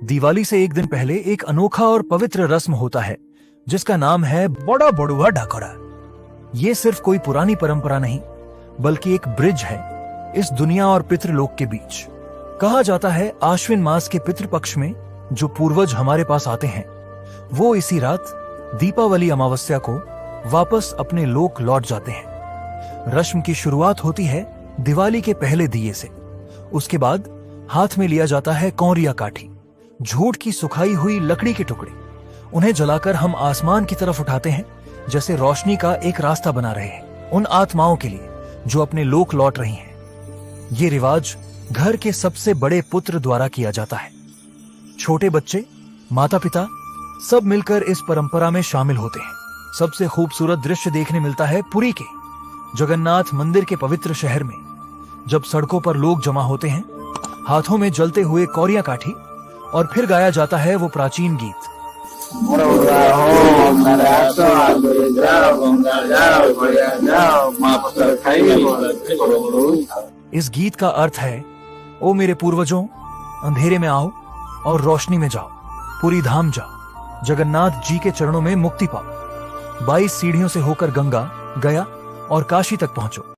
दिवाली से एक दिन पहले एक अनोखा और पवित्र रस्म होता है जिसका नाम है बड़ा बड़ुआ डाकोरा। ये सिर्फ कोई पुरानी परंपरा नहीं बल्कि एक ब्रिज है इस दुनिया और पितृलोक के बीच। कहा जाता है आश्विन मास के पितृपक्ष में जो पूर्वज हमारे पास आते हैं वो इसी रात दीपावली अमावस्या को वापस अपने लोक लौट जाते हैं। रस्म की शुरुआत होती है दिवाली के पहले दिए से। उसके बाद हाथ में लिया जाता है कौरिया काठी, झूठ की सुखाई हुई लकड़ी के टुकड़े। उन्हें जलाकर हम आसमान की तरफ उठाते हैं जैसे रोशनी का एक रास्ता बना रहे हैं उन आत्माओं के लिए जो अपने लोक लौट रही हैं। ये रिवाज घर के सबसे बड़े पुत्र द्वारा किया जाता है। छोटे बच्चे, माता पिता सब मिलकर इस परंपरा में शामिल होते हैं। सबसे खूबसूरत दृश्य देखने मिलता है पुरी के जगन्नाथ मंदिर के पवित्र शहर में, जब सड़कों पर लोग जमा होते हैं हाथों में जलते हुए कौरिया काठी और फिर गाया जाता है वो प्राचीन गीत। इस गीत का अर्थ है, ओ मेरे पूर्वजों, अंधेरे में आओ और रोशनी में जाओ, पुरी धाम जाओ, जगन्नाथ जी के चरणों में मुक्ति पाओ। 22 सीढ़ियों से होकर गंगा, गया और काशी तक पहुंचो।